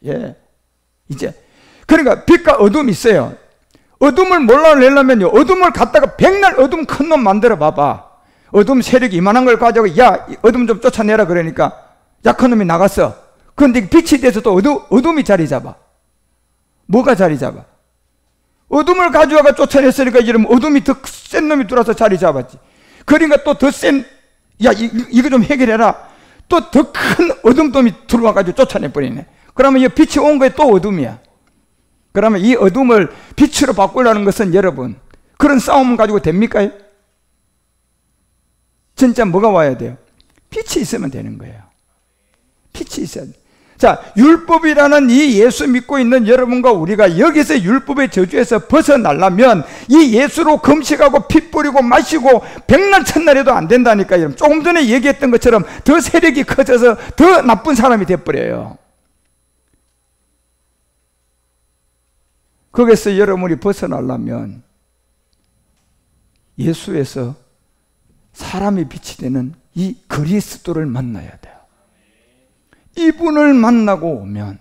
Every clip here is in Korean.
예. 이제. 그러니까 빛과 어둠이 있어요. 어둠을 몰라내려면요, 어둠을 갖다가 백날 어둠 큰 놈 만들어 봐봐. 어둠 세력이 이만한 걸 가지고, 야, 어둠 좀 쫓아내라 그러니까 약한 놈이 나갔어. 그런데 빛이 돼서 또 어둠이 자리 잡아. 뭐가 자리 잡아? 어둠을 가져와가 쫓아냈으니까 이러면 어둠이 더 센 놈이 들어와서 자리 잡았지. 그러니까 또 더 센, 야, 이거 좀 해결해라. 또 더 큰 어둠 놈이 들어와가지고 쫓아내버리네. 그러면 이 빛이 온 거에 또 어둠이야. 그러면 이 어둠을 빛으로 바꾸려는 것은 여러분, 그런 싸움 가지고 됩니까? 진짜 뭐가 와야 돼요? 빛이 있으면 되는 거예요. 빛이 있어야 돼요. 자, 율법이라는 이 예수 믿고 있는 여러분과 우리가 여기서 율법의 저주에서 벗어나려면 이 예수로 금식하고 피 뿌리고 마시고 백날 천날해도 안 된다니까요. 조금 전에 얘기했던 것처럼 더 세력이 커져서 더 나쁜 사람이 돼버려요. 거기서 여러분이 벗어나려면 예수에서 사람의 빛이 되는 이 그리스도를 만나야 돼요. 이분을 만나고 오면,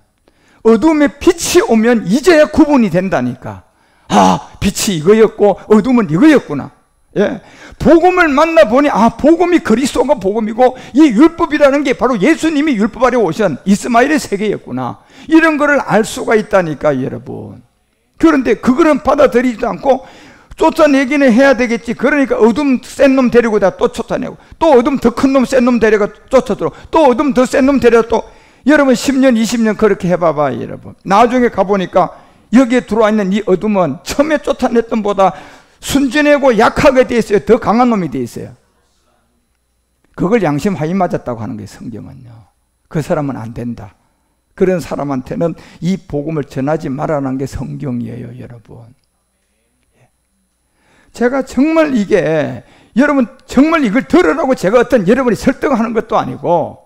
어둠의 빛이 오면 이제야 구분이 된다니까. 아, 빛이 이거였고 어둠은 이거였구나. 예. 복음을 만나보니, 아, 복음이 그리스도가 복음이고 이 율법이라는 게 바로 예수님이 율법 아래 오신 이스마엘의 세계였구나. 이런 거를 알 수가 있다니까, 여러분. 그런데 그거는 받아들이지도 않고 쫓아내기는 해야 되겠지. 그러니까 어둠 센 놈 데리고 다 또 쫓아내고, 또 어둠 더 큰 놈 센 놈 데려가 쫓아들어, 또 어둠 더 센 놈 데려가 또. 여러분 10년 20년 그렇게 해봐봐. 여러분 나중에 가보니까 여기에 들어와 있는 이 어둠은 처음에 쫓아냈던 보다 순진하고 약하게 돼 있어요. 더 강한 놈이 돼 있어요. 그걸 양심 하이 맞았다고 하는 거예요. 성경은요. 그 사람은 안 된다. 그런 사람한테는 이 복음을 전하지 말라는 게 성경이에요, 여러분. 제가 정말 이게, 여러분 정말 이걸 들으라고 제가 어떤 여러분이 설득하는 것도 아니고,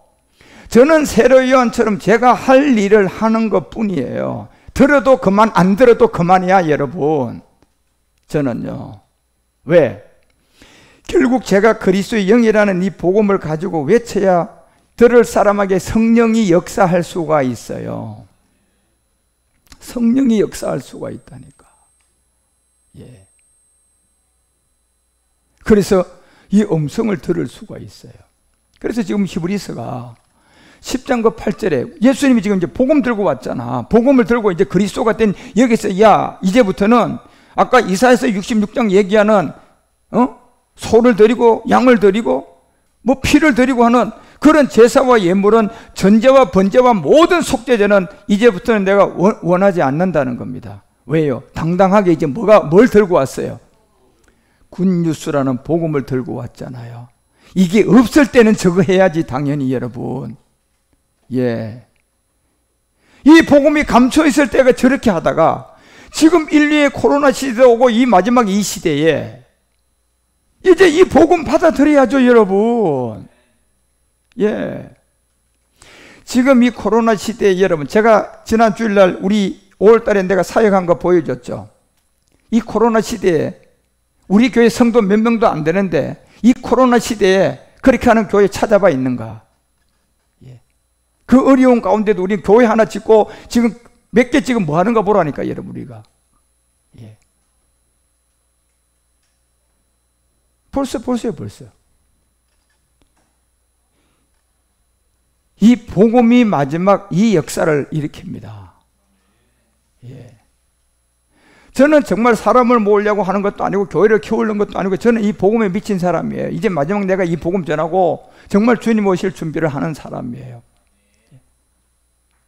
저는 세로 요한처럼 제가 할 일을 하는 것 뿐이에요. 들어도 그만, 안 들어도 그만이야, 여러분. 저는요. 왜? 결국 제가 그리스도의 영이라는 이 복음을 가지고 외쳐야 들을 사람에게 성령이 역사할 수가 있어요. 성령이 역사할 수가 있다니까. 예. 그래서 이 음성을 들을 수가 있어요. 그래서 지금 히브리서가 10장 8절에 예수님이 지금 이제 복음 들고 왔잖아. 복음을 들고 이제 그리스도가 된 여기서, 야, 이제부터는 아까 이사야서 66장 얘기하는 소를 드리고 양을 드리고 뭐 피를 드리고 하는 그런 제사와 예물은 전제와 번제와 모든 속죄제는 이제부터는 내가 원하지 않는다는 겁니다. 왜요? 당당하게 이제 뭘 들고 왔어요? 굿뉴스라는 복음을 들고 왔잖아요. 이게 없을 때는 저거 해야지, 당연히, 여러분. 예. 이 복음이 감춰 있을 때가 저렇게 하다가 지금 인류의 코로나 시대 오고 이 마지막 이 시대에 이제 이 복음 받아들여야죠, 여러분. 예. 지금 이 코로나 시대에 여러분, 제가 지난 주일날 우리 5월달에 내가 사역한 거 보여줬죠. 이 코로나 시대에 우리 교회 성도 몇 명도 안 되는데 이 코로나 시대에 그렇게 하는 교회 찾아봐 있는가? 예. 그 어려운 가운데도 우리 교회 하나 짓고 지금 몇 개 지금 뭐 하는가 보라니까, 여러분, 우리가. 예. 벌써. 이 복음이 마지막 이 역사를 일으킵니다. 예. 저는 정말 사람을 모으려고 하는 것도 아니고 교회를 키우는 것도 아니고 저는 이 복음에 미친 사람이에요. 이제 마지막 내가 이 복음 전하고 정말 주님 오실 준비를 하는 사람이에요.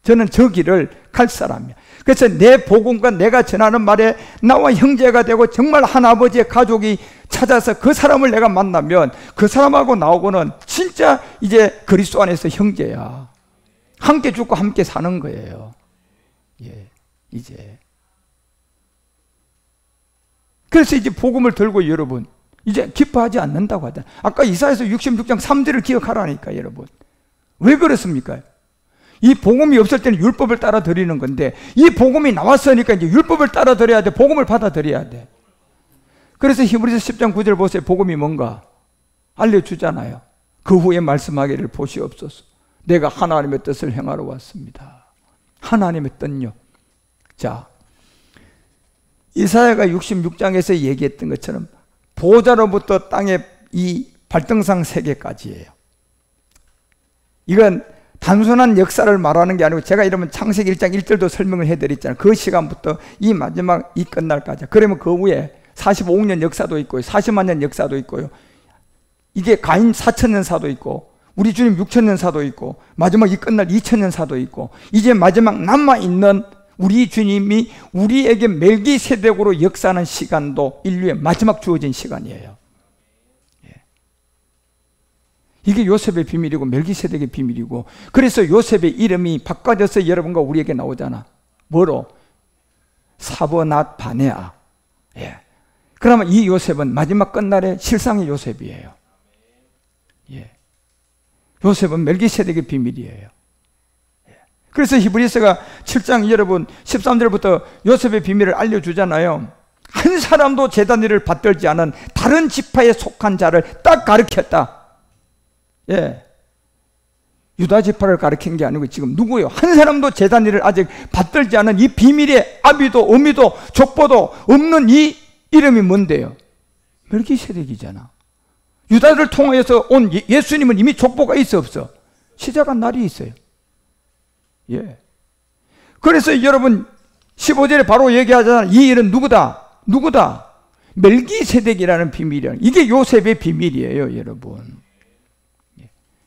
저는 저 길을 갈 사람이에요. 그래서 내 복음과 내가 전하는 말에 나와 형제가 되고 정말 한 아버지의 가족이 찾아서 그 사람을 내가 만나면 그 사람하고 나오고는 진짜 이제 그리스도 안에서 형제야. 함께 죽고 함께 사는 거예요. 예, 이제. 그래서 이제 복음을 들고 여러분 이제 기뻐하지 않는다고 하잖아요. 아까 이사야서 66장 3절을 기억하라니까, 여러분. 왜 그렇습니까? 이 복음이 없을 때는 율법을 따라 드리는 건데 이 복음이 나왔으니까 이제 율법을 따라 드려야 돼. 복음을 받아 드려야 돼. 그래서 히브리서 10장 9절 보세요. 복음이 뭔가 알려주잖아요. 그 후에 말씀하기를 보시옵소서. 내가 하나님의 뜻을 행하러 왔습니다. 하나님의 뜻요. 자, 이사야가 66장에서 얘기했던 것처럼 보좌로부터 땅의 이 발등상 세계까지예요. 이건 단순한 역사를 말하는 게 아니고, 제가 이러면 창세기 1장 1절도 설명을 해드렸잖아요. 그 시간부터 이 마지막 이 끝날까지. 그러면 그 후에 45년 역사도 있고요, 40만 년 역사도 있고요, 이게 가인 4천년 사도 있고, 우리 주님 6천년 사도 있고, 마지막 이 끝날 2000년 사도 있고, 이제 마지막 남아있는 우리 주님이 우리에게 멜기세덱으로 역사하는 시간도 인류의 마지막 주어진 시간이에요. 이게 요셉의 비밀이고 멜기세덱의 비밀이고, 그래서 요셉의 이름이 바꿔져서 여러분과 우리에게 나오잖아. 뭐로? 사버낫 바네아. 예. 그러면 이 요셉은 마지막 끝날의 실상의 요셉이에요. 예. 요셉은 멜기세덱의 비밀이에요. 예. 그래서 히브리서가 7장 여러분 13절부터 요셉의 비밀을 알려주잖아요. 한 사람도 제단 일을 받들지 않은 다른 지파에 속한 자를 딱 가르쳤다. 예. 유다 지파를 가르친 게 아니고 지금 누구요? 한 사람도 제단 일을 아직 받들지 않은 이 비밀의 아비도 어미도 족보도 없는 이 이름이 뭔데요? 멜기세덱이잖아. 유다를 통해서 온 예수님은 이미 족보가 있어 없어? 시작한 날이 있어요. 예. 그래서 여러분 15절에 바로 얘기하잖아. 이 일은 누구다? 누구다? 멜기세덱이라는 비밀이야. 이게 요셉의 비밀이에요, 여러분.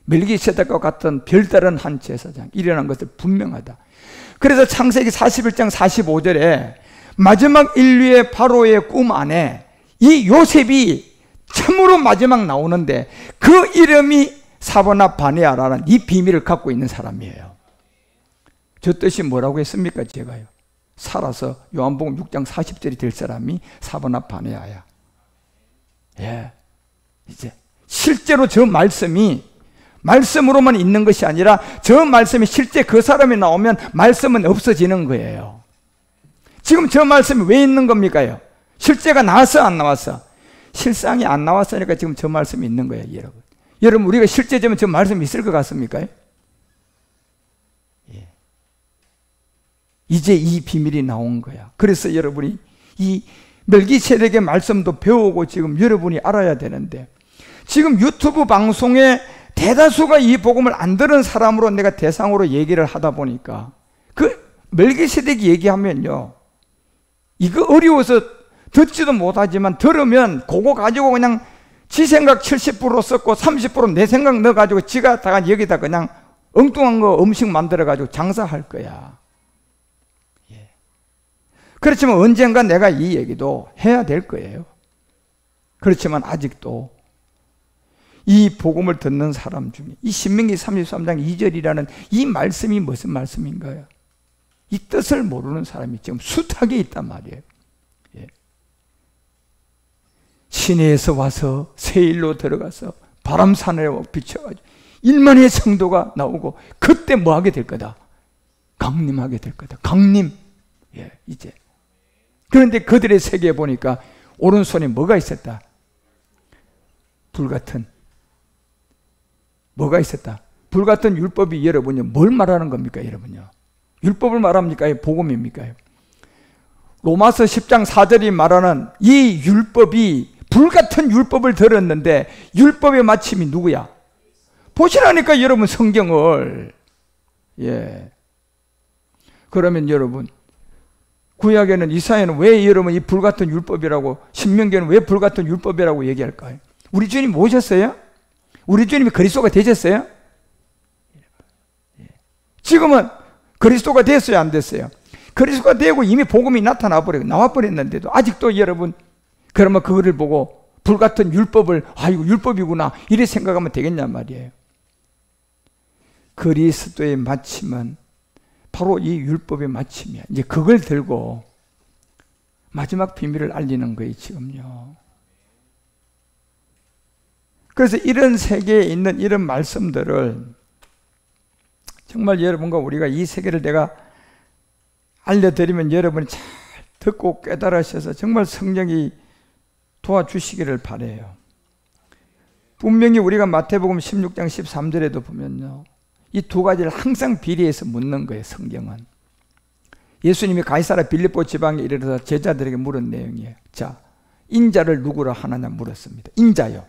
멜기세덱과 같은 별다른 한 제사장 일어난 것을 분명하다. 그래서 창세기 41장 45절에 마지막 인류의 바로의 꿈 안에 이 요셉이 참으로 마지막 나오는데, 그 이름이 사버나 바네아라는 이 비밀을 갖고 있는 사람이에요. 저 뜻이 뭐라고 했습니까? 제가요, 살아서 요한복음 6장 40절이 될 사람이 사버나 바네아야. 예. 이제 실제로 저 말씀이 말씀으로만 있는 것이 아니라 저 말씀이 실제 그 사람이 나오면 말씀은 없어지는 거예요. 지금 저 말씀이 왜 있는 겁니까요? 실제가 나왔어, 안 나왔어? 실상이 안 나왔으니까 지금 저 말씀이 있는 거예요, 여러분. 여러분, 우리가 실제되면 저 말씀이 있을 것 같습니까? 예. 이제 이 비밀이 나온 거야. 그래서 여러분이 이 멜기세덱의 말씀도 배우고 지금 여러분이 알아야 되는데, 지금 유튜브 방송에 대다수가 이 복음을 안 들은 사람으로 내가 대상으로 얘기를 하다 보니까, 그 멜기세덱이 얘기하면요, 이거 어려워서 듣지도 못하지만 들으면 그거 가지고 그냥 지 생각 70% 썼고 30% 내 생각 넣어가지고 지가 다 여기다 그냥 엉뚱한 거 음식 만들어가지고 장사할 거야. 예. 그렇지만 언젠가 내가 이 얘기도 해야 될 거예요. 그렇지만 아직도 이 복음을 듣는 사람 중에 이 신명기 33장 2절이라는 이 말씀이 무슨 말씀인가요? 이 뜻을 모르는 사람이 지금 숱하게 있단 말이에요. 예. 시내에서 와서 세일로 들어가서 바람산에 비춰가지고 1만의 성도가 나오고, 그때 뭐 하게 될 거다? 강림하게 될 거다. 강림. 예, 이제. 그런데 그들의 세계에 보니까 오른손에 뭐가 있었다? 불같은. 뭐가 있었다? 불같은 율법이 여러분요, 뭘 말하는 겁니까, 여러분요? 율법을 말합니까? 복음입니까? 로마서 10장 4절이 말하는 이 율법이, 불같은 율법을 들었는데 율법의 마침이 누구야? 보시라니까 여러분, 성경을. 예. 그러면 여러분, 구약에는, 이사야는 왜 여러분 이 불같은 율법이라고, 신명기는 왜 불같은 율법이라고 얘기할까요? 우리 주님 오셨어요? 우리 주님이 그리스도가 되셨어요? 지금은 그리스도가 됐어요, 안 됐어요? 그리스도가 되고 이미 복음이 나와버렸는데도 아직도 여러분, 그러면 그거를 보고 불같은 율법을, 이거 율법이구나 이래 생각하면 되겠냔 말이에요. 그리스도의 마침은 바로 이 율법의 마침이야. 이제 그걸 들고 마지막 비밀을 알리는 거예요, 지금요. 그래서 이런 세계에 있는 이런 말씀들을 정말 여러분과 우리가 이 세계를 내가 알려드리면 여러분이 잘 듣고 깨달으셔서 정말 성령이 도와주시기를 바라요. 분명히 우리가 마태복음 16장 13절에도 보면요, 이 두 가지를 항상 비례해서 묻는 거예요, 성경은. 예수님이 가이사라 빌립보 지방에 이르러서 제자들에게 물은 내용이에요. 자, 인자를 누구라 하느냐 물었습니다. 인자요.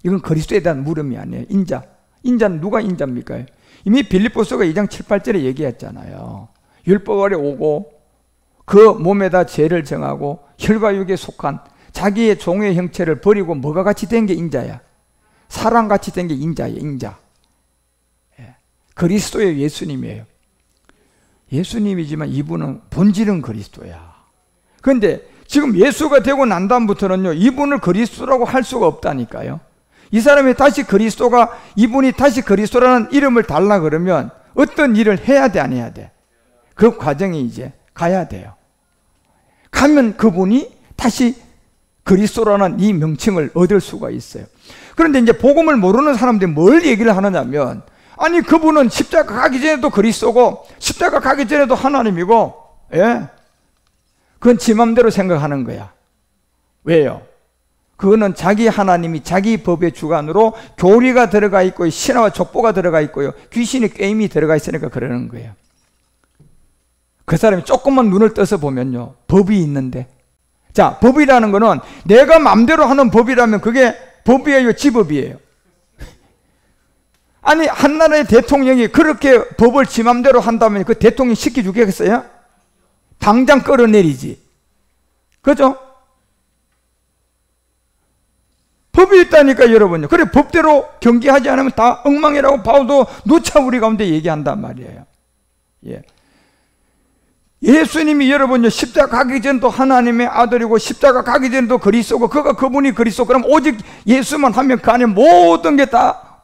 이건 그리스도에 대한 물음이 아니에요. 인자. 인자는 누가 인자입니까? 이미 빌립보서가 2장 7, 8절에 얘기했잖아요. 율법 아래 오고 그 몸에다 죄를 정하고 혈과 육에 속한 자기의 종의 형체를 버리고 뭐가 같이 된 게 인자야? 사람같이 된 게 인자예요. 인자. 그리스도의 예수님이에요. 예수님이지만 이분은 본질은 그리스도야. 그런데 지금 예수가 되고 난 다음부터는요, 이분을 그리스도라고 할 수가 없다니까요. 이 사람이 다시 그리스도가, 이분이 다시 그리스도라는 이름을 달라 그러면 어떤 일을 해야 돼, 안 해야 돼? 그 과정이 이제 가야 돼요. 가면 그분이 다시 그리스도라는 이 명칭을 얻을 수가 있어요. 그런데 이제 복음을 모르는 사람들이 뭘 얘기를 하느냐면, 아니 그분은 십자가 가기 전에도 그리스도고 십자가 가기 전에도 하나님이고, 예? 그건 지 맘대로 생각하는 거야. 왜요? 그거는 자기 하나님이 자기 법의 주관으로 교리가 들어가 있고 신화와 족보가 들어가 있고요, 귀신의 게임이 들어가 있으니까 그러는 거예요. 그 사람이 조금만 눈을 떠서 보면요, 법이 있는데, 자, 법이라는 거는 내가 맘대로 하는 법이라면 그게 법이에요, 지법이에요? 아니 한 나라의 대통령이 그렇게 법을 지 맘대로 한다면 그 대통령이 시켜주겠어요? 당장 끌어내리지. 그죠? 법이 있다니까 여러분요. 그래 법대로 경기하지 않으면 다 엉망이라고 바울도 누차 우리 가운데 얘기한단 말이에요. 예. 예수님이 여러분요, 십자가 가기 전도 하나님의 아들이고 십자가 가기 전도 그리스도고 그분이 그리스도, 그럼 오직 예수만 하면 그 안에 모든 게 다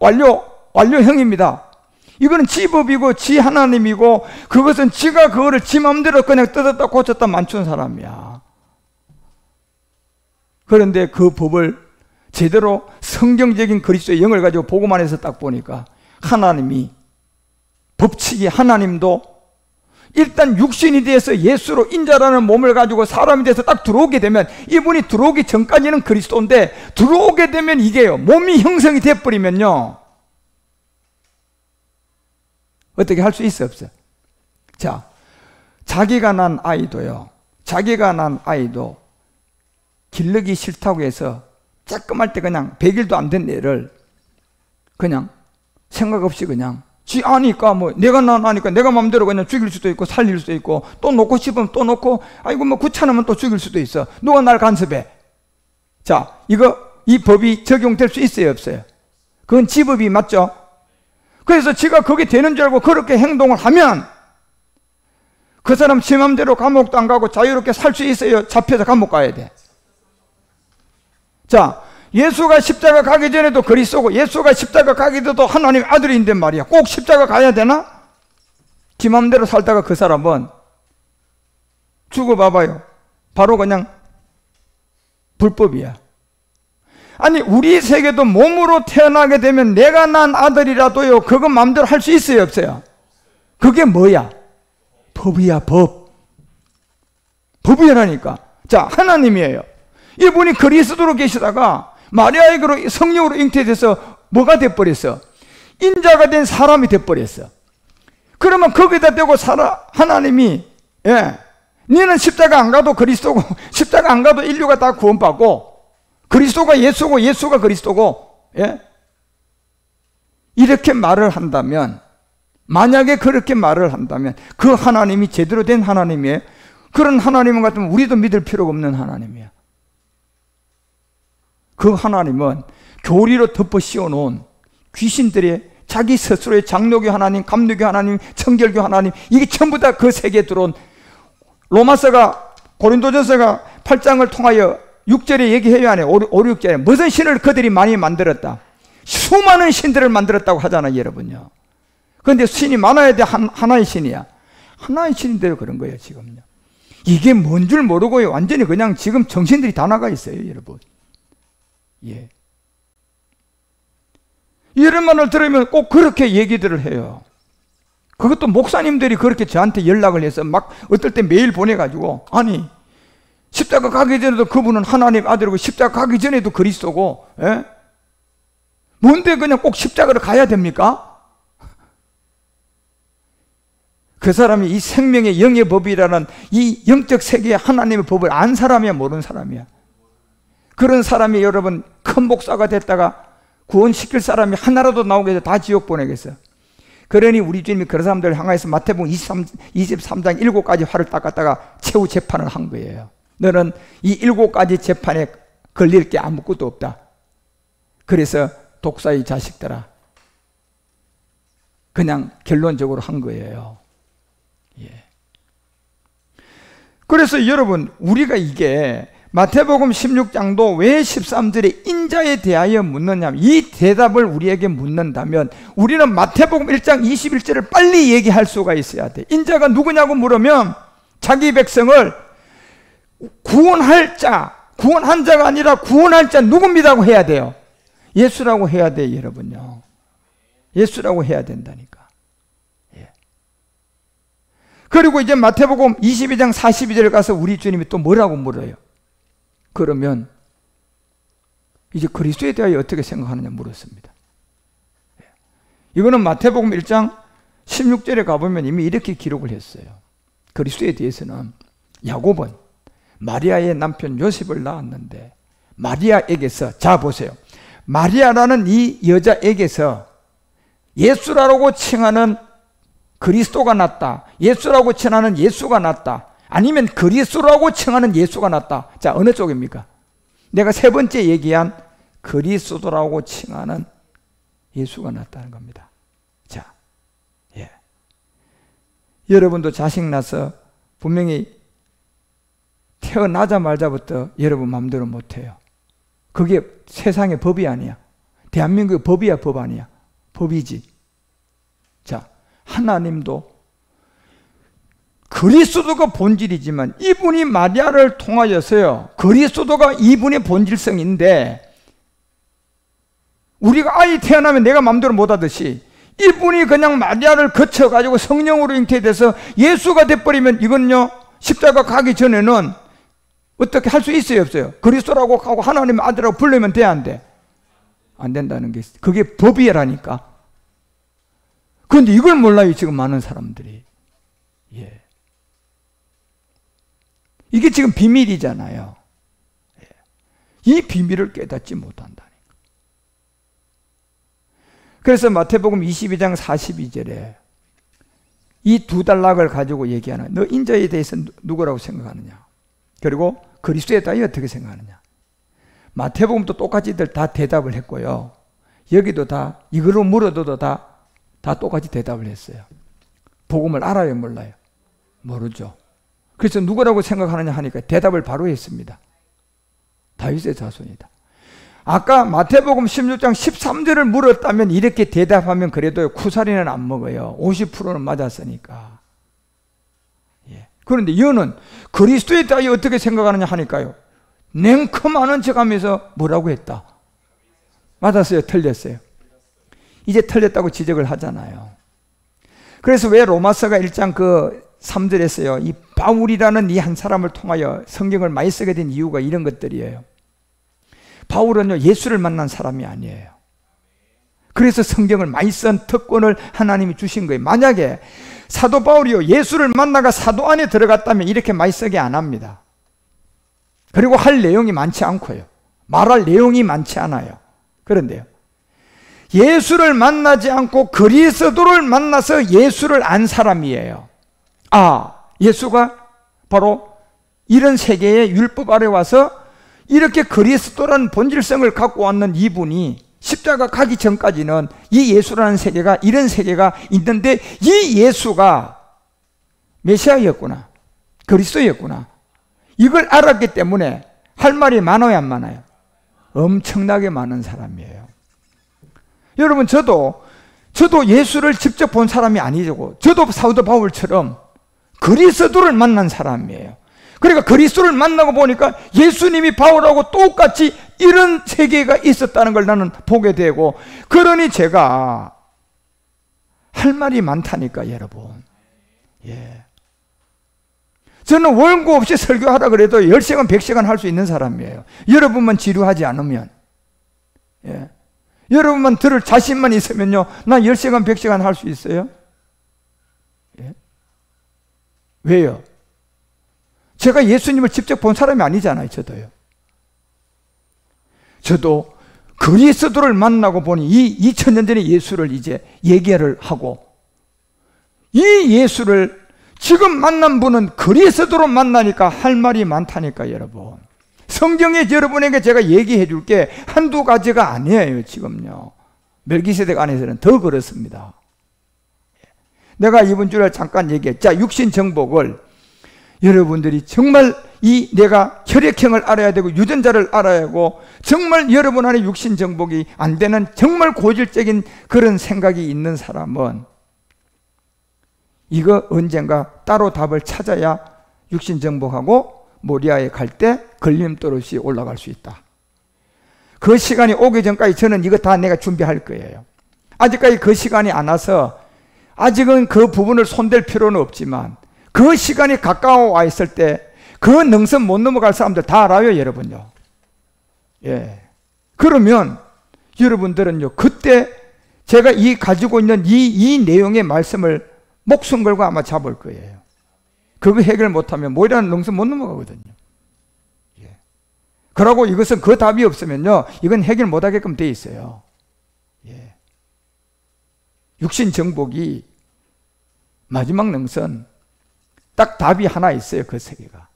완료형입니다. 이거는 지 법이고 지 하나님이고, 그것은 지가 그거를 지 마음대로 그냥 뜯었다 고쳤다 맞춘 사람이야. 그런데 그 법을 제대로 성경적인 그리스도의 영을 가지고 복음 안에서 딱 보니까 하나님이, 법칙이 하나님도 일단 육신이 돼서 예수로 인자라는 몸을 가지고 사람이 돼서 딱 들어오게 되면, 이분이 들어오기 전까지는 그리스도인데 들어오게 되면 이게요, 몸이 형성이 돼버리면요, 어떻게 할 수 있어 없어? 자, 자기가 난 아이도요, 자기가 난 아이도 기르기 싫다고 해서 조그만 때 그냥 100일도 안 된 애를 그냥 생각 없이 그냥 지 아니까, 뭐 내가 난 아니까 내가 마음대로 그냥 죽일 수도 있고 살릴 수도 있고, 또 놓고 싶으면 또 놓고, 아이고 뭐 귀찮으면 또 죽일 수도 있어. 누가 날 간섭해? 자, 이 법이 적용될 수 있어요 없어요? 그건 지법이 맞죠? 그래서 지가 그게 되는 줄 알고 그렇게 행동을 하면 그 사람 지 맘대로 감옥도 안 가고 자유롭게 살 수 있어요? 잡혀서 감옥 가야 돼? 자, 예수가 십자가 가기 전에도 그리스도고 예수가 십자가 가기 전에도 하나님 아들인데 말이야, 꼭 십자가 가야 되나? 지 맘대로 살다가 그 사람은 죽어봐봐요, 바로 그냥 불법이야. 아니 우리 세계도 몸으로 태어나게 되면 내가 난 아들이라도요, 그거 마음대로 할 수 있어요 없어요? 그게 뭐야? 법이야, 법. 법이라니까. 자, 하나님이에요. 이분이 그리스도로 계시다가 마리아에게로 성령으로 잉태돼서 뭐가 돼버렸어? 인자가 된 사람이 돼버렸어. 그러면 거기다 대고 하나님이, 예, 너는 십자가 안 가도 그리스도고 십자가 안 가도 인류가 다 구원받고 그리스도가 예수고 예수가 그리스도고, 예? 이렇게 말을 한다면, 만약에 그렇게 말을 한다면 그 하나님이 제대로 된 하나님이에요? 그런 하나님 같으면 우리도 믿을 필요가 없는 하나님이야. 그 하나님은 교리로 덮어 씌워놓은 귀신들의 자기 스스로의 장로교 하나님, 감리교 하나님, 청결교 하나님, 이게 전부 다 그 세계에 들어온, 로마서가, 고린도전서가 8장을 통하여 6절에 얘기해요 안 해요? 5, 6절에 무슨 신을 그들이 많이 만들었다? 수많은 신들을 만들었다고 하잖아요 여러분요. 그런데 신이 많아야 돼? 하나의 신이야? 하나의 신인데요 그런 거예요 지금요. 이게 뭔 줄 모르고요, 완전히 그냥 지금 정신들이 다 나가 있어요 여러분. 예. 이런 말을 들으면 꼭 그렇게 얘기들을 해요. 그것도 목사님들이 그렇게 저한테 연락을 해서 막 어떨 때 메일 보내가지고, 아니 십자가 가기 전에도 그분은 하나님 아들이고 십자가 가기 전에도 그리스도고, 예? 뭔데 그냥 꼭 십자가를 가야 됩니까? 그 사람이 이 생명의 영의 법이라는 이 영적 세계의 하나님의 법을 안 사람이야, 모르는 사람이야. 그런 사람이 여러분 큰 목사가 됐다가 구원시킬 사람이 하나라도 나오게 해서 다 지옥 보내겠어. 그러니 우리 주님이 그런 사람들을 향해서 마태복음 23장 7가지 활을 닦았다가 최후 재판을 한 거예요. 너는 이 7가지 재판에 걸릴 게 아무것도 없다. 그래서 독사의 자식들아, 그냥 결론적으로 한 거예요. 예. 그래서 여러분, 우리가 이게 마태복음 16장도 왜 13절에 인자에 대하여 묻느냐, 이 대답을 우리에게 묻는다면 우리는 마태복음 1장 21절을 빨리 얘기할 수가 있어야 돼. 인자가 누구냐고 물으면 자기 백성을 구원할 자, 구원한 자가 아니라 구원할 자 누굽니다고 해야 돼요. 예수라고 해야 돼요, 여러분요. 예수라고 해야 된다니까. 예. 그리고 이제 마태복음 22장 42절에 가서 우리 주님이 또 뭐라고 물어요? 그러면 이제 그리스도에 대하여 어떻게 생각하느냐 물었습니다. 이거는 마태복음 1장 16절에 가보면 이미 이렇게 기록을 했어요. 그리스도에 대해서는 야곱은 마리아의 남편 요셉을 낳았는데 마리아에게서, 자 보세요, 마리아라는 이 여자에게서 예수라고 칭하는 그리스도가 났다, 예수라고 칭하는 예수가 났다, 아니면 그리스도라고 칭하는 예수가 났다. 자, 어느 쪽입니까? 내가 세 번째 얘기한 그리스도라고 칭하는 예수가 났다는 겁니다. 자, 예. 여러분도 자식 낳아서 분명히 태어나자마자부터 여러분 마음대로 못해요. 그게 세상의 법이 아니야. 대한민국의 법이야, 법 아니야. 법이지. 자, 하나님도 그리스도가 본질이지만 이분이 마리아를 통하여서요, 그리스도가 이분의 본질성인데, 우리가 아이 태어나면 내가 마음대로 못하듯이 이분이 그냥 마리아를 거쳐가지고 성령으로 잉태돼서 예수가 돼버리면 이건요, 십자가 가기 전에는 어떻게 할 수 있어요, 없어요? 그리스도라고 하고 하나님의 아들이라고 부르면 돼, 안 돼? 안 된다는 게, 그게 법이라니까. 그런데 이걸 몰라요, 지금 많은 사람들이. 예. 이게 지금 비밀이잖아요. 이 비밀을 깨닫지 못한다니까. 그래서 마태복음 22장 42절에 이 두 단락을 가지고 얘기하는, 너 인자에 대해서 누구라고 생각하느냐, 그리고 그리스도에 대해 어떻게 생각하느냐. 마태복음도 똑같이들 다 대답을 했고요, 여기도 다 이걸로 물어도 다 똑같이 대답을 했어요. 복음을 알아요, 몰라요? 모르죠. 그래서 누구라고 생각하느냐 하니까 대답을 바로 했습니다. 다윗의 자손이다. 아까 마태복음 16장 13절을 물었다면 이렇게 대답하면 그래도 쿠사리는 안 먹어요. 50%는 맞았으니까. 예. 그런데 여는 그리스도에 대하여 어떻게 생각하느냐 하니까요, 냉큼 아는 척하면서 뭐라고 했다? 맞았어요, 틀렸어요? 이제 틀렸다고 지적을 하잖아요. 그래서 왜 로마서가 1장 3절에서요, 이 바울이라는 이 한 사람을 통하여 성경을 많이 쓰게 된 이유가 이런 것들이에요. 바울은요, 예수를 만난 사람이 아니에요. 그래서 성경을 많이 쓴 특권을 하나님이 주신 거예요. 만약에 사도 바울이요, 예수를 만나가 사도 안에 들어갔다면 이렇게 많이 쓰게 안 합니다. 그리고 할 내용이 많지 않고요, 말할 내용이 많지 않아요. 그런데요, 예수를 만나지 않고 그리스도를 만나서 예수를 안 사람이에요. 아, 예수가 바로 이런 세계의 율법 아래 와서 이렇게 그리스도라는 본질성을 갖고 왔는 이분이 십자가 가기 전까지는 이 예수라는 세계가, 이런 세계가 있는데 이 예수가 메시아였구나, 그리스도였구나, 이걸 알았기 때문에 할 말이 많아요, 안 많아요? 엄청나게 많은 사람이에요. 여러분, 저도 예수를 직접 본 사람이 아니고, 저도 사도 바울처럼 그리스도를 만난 사람이에요. 그러니까 그리스도를 만나고 보니까 예수님이 바울하고 똑같이 이런 세계가 있었다는 걸 나는 보게 되고, 그러니 제가 할 말이 많다니까, 여러분. 예. 저는 원고 없이 설교하라 그래도 10시간, 100시간 할 수 있는 사람이에요. 여러분만 지루하지 않으면. 예. 여러분만 들을 자신만 있으면요, 나 10시간, 100시간 할 수 있어요. 예. 왜요? 제가 예수님을 직접 본 사람이 아니잖아요. 저도 그리스도를 만나고 보니 이 2000년 전의 예수를 이제 얘기를 하고, 이 예수를 지금 만난 분은 그리스도로 만나니까 할 말이 많다니까. 여러분, 성경에 여러분에게 제가 얘기해 줄 게 한두 가지가 아니에요. 지금요, 멜기세덱 안에서는 더 그렇습니다. 내가 이번 주에 잠깐 얘기했죠. 자, 육신 정복을 여러분들이 정말 내가 혈액형을 알아야 되고 유전자를 알아야 하고, 정말 여러분 안에 육신 정복이 안 되는 정말 고질적인 그런 생각이 있는 사람은 이거 언젠가 따로 답을 찾아야 육신 정복하고 모리아에 갈 때 걸림돌 없이 올라갈 수 있다. 그 시간이 오기 전까지 저는 이거 다 내가 준비할 거예요. 아직까지 그 시간이 안 와서 아직은 그 부분을 손댈 필요는 없지만, 그 시간이 가까워 와 있을 때 그 능선 못 넘어갈 사람들 다 알아요, 여러분요. 예. 그러면 여러분들은요, 그때 제가 가지고 있는 이 내용의 말씀을 목숨 걸고 아마 잡을 거예요. 그거 해결 못하면 모이라는 능선 못 넘어가거든요. 예. 그러고 이것은 그 답이 없으면요, 이건 해결 못하게끔 돼 있어요. 예. 육신 정복이 마지막 능선, 딱 답이 하나 있어요. 그 세계가.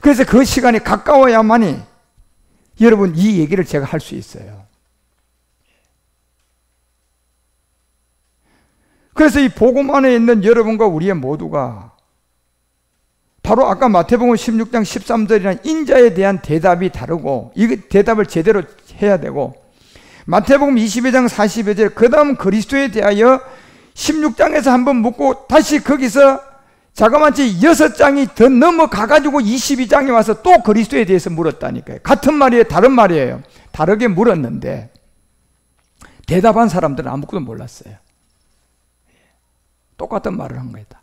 그래서 그 시간이 가까워야만이 여러분 이 얘기를 제가 할 수 있어요. 그래서 이 복음 안에 있는 여러분과 우리의 모두가 바로 아까 마태복음 16장 13절이라는 인자에 대한 대답이 다르고, 이 대답을 제대로 해야 되고, 마태복음 22장 42절 그 다음 그리스도에 대하여 16장에서 한번 묻고 다시 거기서 자그마치 6장이 더 넘어가가지고 22장에 와서 또 그리스도에 대해서 물었다니까요. 같은 말이에요, 다른 말이에요. 다르게 물었는데 대답한 사람들은 아무것도 몰랐어요. 똑같은 말을 한 거다.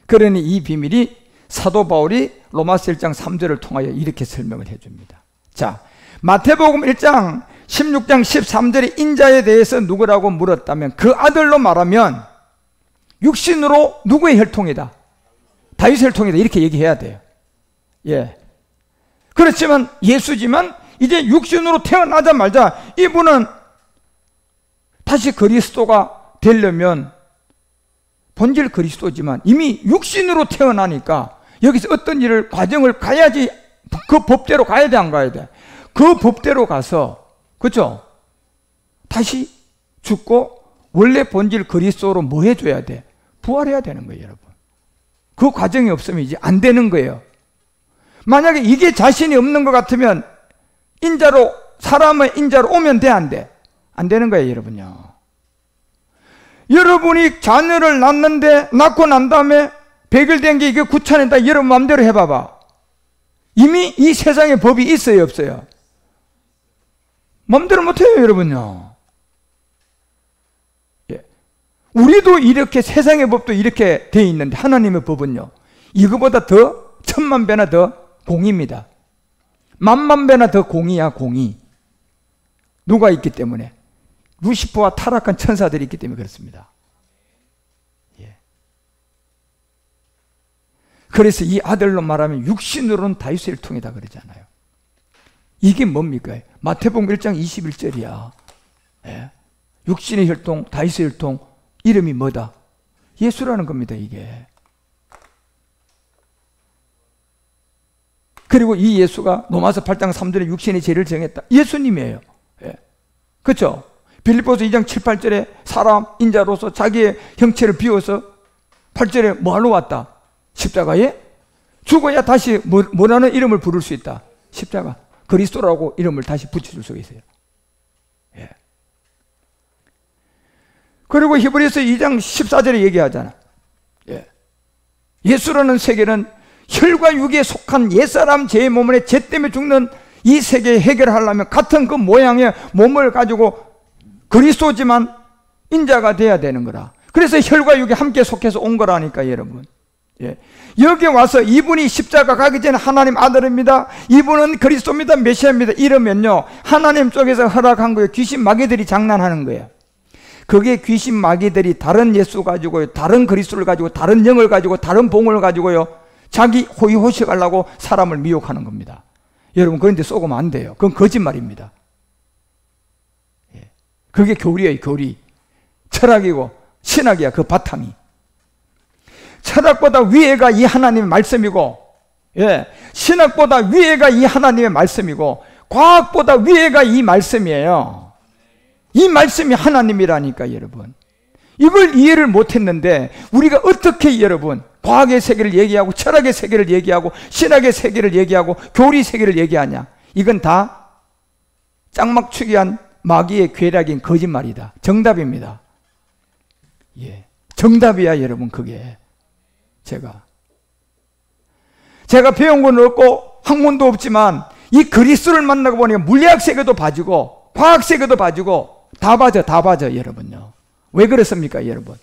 그러니 이 비밀이 사도 바울이 로마서 1장 3절을 통하여 이렇게 설명을 해줍니다. 자, 마태복음 1장 16장 13절에 인자에 대해서 누구라고 물었다면 그 아들로 말하면 육신으로 누구의 혈통이다? 다윗의 혈통이다. 이렇게 얘기해야 돼요. 예. 그렇지만 예수지만 이제 육신으로 태어나자마자 이분은 다시 그리스도가 되려면 본질 그리스도지만 이미 육신으로 태어나니까 여기서 어떤 일을 과정을 가야지, 그 법대로 가야 돼, 안 가야 돼? 그 법대로 가서, 그렇죠? 다시 죽고 원래 본질 그리스도로 뭐 해줘야 돼? 부활해야 되는 거예요, 여러분. 그 과정이 없으면 이제 안 되는 거예요. 만약에 이게 자신이 없는 것 같으면 인자로, 사람의 인자로 오면 돼, 안 돼? 안 되는 거예요, 여러분요. 여러분이 자녀를 낳는데 낳고 난 다음에 100일 된 게 이게 구천이다, 여러분 마음대로 해봐봐. 이미 이 세상에 법이 있어요, 없어요? 마음대로 못해요, 여러분요. 예. 우리도 이렇게, 세상의 법도 이렇게 돼 있는데 하나님의 법은요, 이거보다 더 1000만 배나 더 공의입니다. 10,000,000 배나 더 공의야, 공의. 누가 있기 때문에? 루시퍼와 타락한 천사들이 있기 때문에 그렇습니다. 예. 그래서 이 아들로 말하면 육신으로는 다윗의 혈통이다 그러잖아요. 이게 뭡니까? 마태복음 1장 21절이야. 예. 육신의 혈통, 다윗의 혈통, 이름이 뭐다? 예수라는 겁니다, 이게. 그리고 이 예수가 로마서 8장 3절에 육신의 죄를 정했다. 예수님이에요. 예. 그렇죠? 빌립보서 2장 7, 8절에 사람, 인자로서 자기의 형체를 비워서 8절에 뭐하러 왔다? 십자가에 죽어야 다시 뭐라는 이름을 부를 수 있다? 십자가. 그리스도라고 이름을 다시 붙여줄 수가 있어요. 예. 그리고 히브리서 2장 14절에 얘기하잖아. 예. 예수라는 세계는 혈과 육에 속한 옛사람 제 몸에 죄 때문에 죽는 이 세계 해결하려면 같은 그 모양의 몸을 가지고 그리스도지만 인자가 돼야 되는 거라. 그래서 혈과 육이 함께 속해서 온 거라니까, 여러분. 예. 여기 와서 이분이 십자가 가기 전에 하나님 아들입니다, 이분은 그리스도입니다, 메시아입니다 이러면요, 하나님 쪽에서 허락한 거예요. 귀신 마귀들이 장난하는 거예요. 그게 귀신 마귀들이 다른 예수 가지고요, 다른 그리스도를 가지고, 다른 영을 가지고, 다른 봉을 가지고요, 자기 호의호식하려고 사람을 미혹하는 겁니다. 여러분, 그런데 속으면 안 돼요. 그건 거짓말입니다. 그게 교리예요, 교리. 철학이고 신학이야, 그 바탕이. 철학보다 위에가 이 하나님의 말씀이고, 신학보다 위에가 이 하나님의 말씀이고, 과학보다 위에가 이 말씀이에요. 이 말씀이 하나님이라니까, 여러분. 이걸 이해를 못했는데 우리가 어떻게, 여러분, 과학의 세계를 얘기하고 철학의 세계를 얘기하고 신학의 세계를 얘기하고 교리 세계를 얘기하냐? 이건 다 짱막추기한 마귀의 괴략인 거짓말이다. 정답입니다. 정답이야, 여러분. 그게 제가 배운 건 없고 학문도 없지만 이 그리스도를 만나고 보니까 물리학 세계도 봐주고 과학 세계도 봐주고 다 봐져, 여러분요. 왜 그렇습니까, 여러분?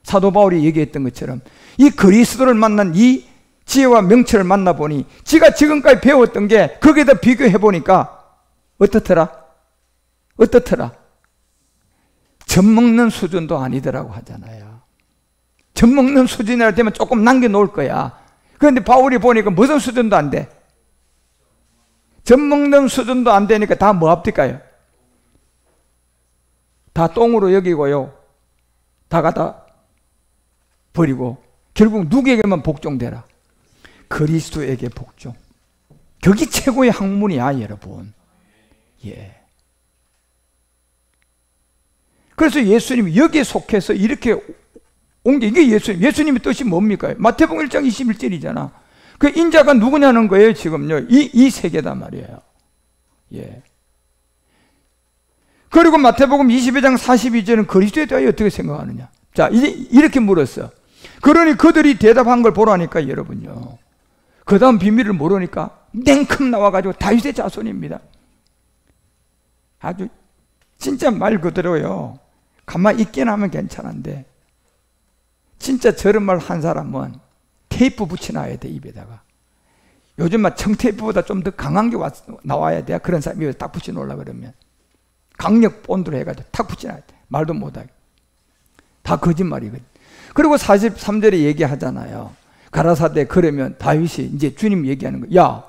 사도 바울이 얘기했던 것처럼 이 그리스도를 만난 이 지혜와 명철을 만나보니 지가 지금까지 배웠던 게 거기에다 비교해 보니까 어떻더라? 젖먹는 수준도 아니더라고 하잖아요. 젖먹는 수준이라 되면 조금 남겨놓을 거야. 그런데 바울이 보니까 무슨 수준도 안 돼. 젖먹는 수준도 안 되니까 다 뭐 합니까요? 다 똥으로 여기고요, 다 갖다 버리고 결국 누구에게만 복종되라? 그리스도에게 복종. 그게 최고의 학문이야, 여러분. 그래서 예수님이 여기에 속해서 이렇게 온 게, 이게 예수님의 뜻이 뭡니까? 마태복음 1장 21절이잖아. 그 인자가 누구냐는 거예요, 지금요. 이 세계단 말이에요. 그리고 마태복음 22장 42절은 그리스도에 대하여 어떻게 생각하느냐? 자, 이제 이렇게 물었어. 그러니 그들이 대답한 걸 보라니까, 여러분요. 그 다음 비밀을 모르니까 냉큼 나와가지고 다윗의 자손입니다. 아주 진짜 말 그대로요. 가만히 있기만 하면 괜찮은데 진짜 저런 말 한 사람은 테이프 붙여놔야 돼, 입에다가. 요즘 막 청테이프보다 좀 더 강한 게 나와야 돼. 그런 사람이 입에 딱 붙여놓으려고 그러면 강력 본드로 해가지고 탁 붙여놔야 돼. 말도 못하게. 다 거짓말이거든. 그리고 43절에 얘기하잖아요. 가라사대 그러면 다윗이 이제 주님 얘기하는 거야. 야,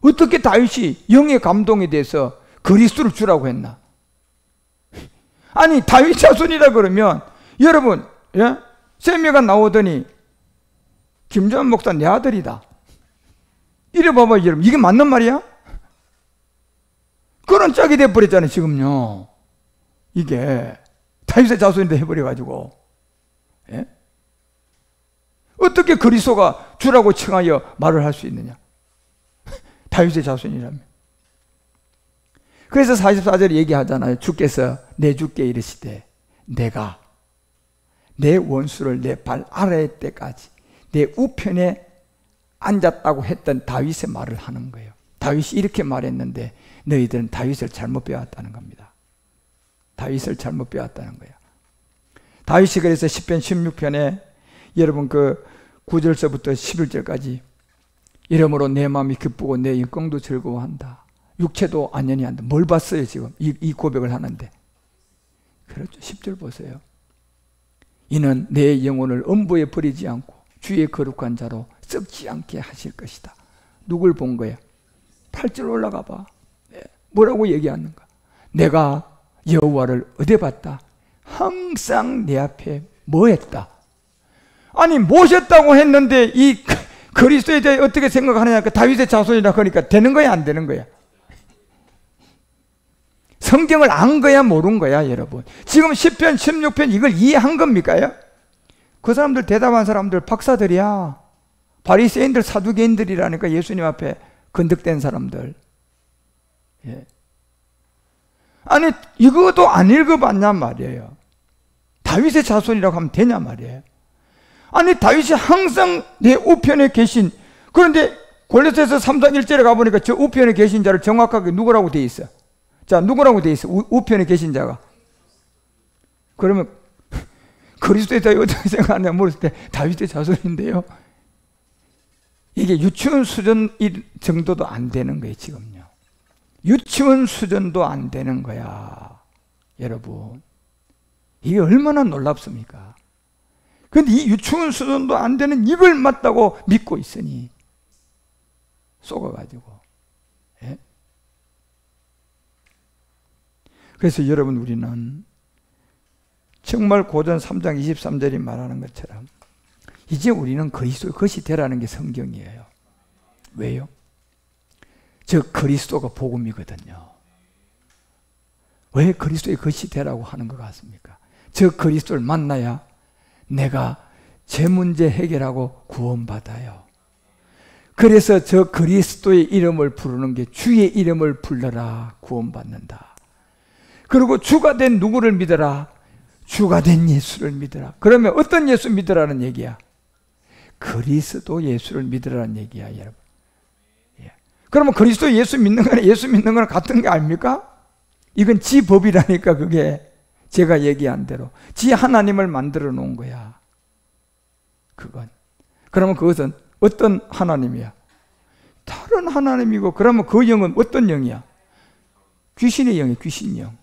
어떻게 다윗이 영의 감동에 대해서 그리스도를 주라고 했나? 아니, 다윗 자손이라 그러면 여러분, 세미가 나오더니 김조한 목사 내 아들이다. 이래 봐봐, 여러분. 이게 맞는 말이야? 그런 짝이 돼버렸잖아요, 지금요. 이게 다윗의 자손인데 해버려가지고. 어떻게 그리스도가 주라고 칭하여 말을 할 수 있느냐? 다윗의 자손이라면. 그래서 44절에 얘기하잖아요. 주께서 내 주께 이르시되 내가 내 원수를 내 발 아래에 때까지 내 우편에 앉았다고 했던 다윗의 말을 하는 거예요. 다윗이 이렇게 말했는데 너희들은 다윗을 잘못 배웠다는 겁니다. 다윗을 잘못 배웠다는 거예요. 다윗이 그래서 시편 16편에 여러분 그 9절서부터 11절까지 이러므로 내 마음이 기쁘고 내 영광도 즐거워한다. 육체도 안연히 한다. 뭘 봤어요, 지금? 이 고백을 하는데. 그렇죠. 10절 보세요. 이는 내 영혼을 음부에 버리지 않고 주의 거룩한 자로 썩지 않게 하실 것이다. 누굴 본 거야? 8절 올라가 봐. 뭐라고 얘기하는가? 내가 여호와를 어디 봤다? 항상 내 앞에 뭐 했다? 아니, 모셨다고 했는데 이 그리스도에 대해 어떻게 생각하느냐? 다윗의 자손이라 그러니까 되는 거야, 안 되는 거야? 성경을 안 거야, 모른 거야, 여러분. 지금 10편, 16편 이걸 이해한 겁니까요? 그 사람들, 대답한 사람들 박사들이야. 바리새인들, 사두개인들이라니까. 예수님 앞에 건득된 사람들. 아니, 이것도 안 읽어봤냔 말이에요. 다윗의 자손이라고 하면 되냐 말이에요. 아니, 다윗이 항상 내 우편에 계신, 그런데 골로새서 3장 1절에 가보니까 저 우편에 계신 자를 정확하게 누구라고 돼 있어? 자, 누구라고 돼 있어? 우편에 계신 자가. 그러면 그리스도에 대해 어떻게 생각하냐 물었을 때 다윗의 자손인데요. 이게 유치원 수준 정도도 안 되는 거예요, 지금요. 유치원 수준도 안 되는 거야, 여러분. 이게 얼마나 놀랍습니까? 그런데 이 유충은 수준도 안 되는 이걸 맞다고 믿고 있으니 속아가지고. 예? 그래서 여러분, 우리는 정말 고전 3장 23절이 말하는 것처럼 이제 우리는 그리스도의 것이 되라는 게 성경이에요. 왜요? 저 그리스도가 복음이거든요. 왜 그리스도의 것이 되라고 하는 것 같습니까? 저 그리스도를 만나야 내가 제 문제 해결하고 구원받아요. 그래서 저 그리스도의 이름을 부르는 게 주의 이름을 불러라 구원받는다. 그리고 주가 된 누구를 믿어라? 주가 된 예수를 믿어라. 그러면 어떤 예수 믿으라는 얘기야? 그리스도 예수를 믿으라는 얘기야, 여러분. 예. 그러면 그리스도 예수 믿는 거랑 예수 믿는 거랑 같은 게 아닙니까? 이건 지 법이라니까. 그게 제가 얘기한 대로 지 하나님을 만들어 놓은 거야. 그건. 그러면 그것은 어떤 하나님이야? 다른 하나님이고, 그러면 그 영은 어떤 영이야? 귀신의 영이야, 귀신 영.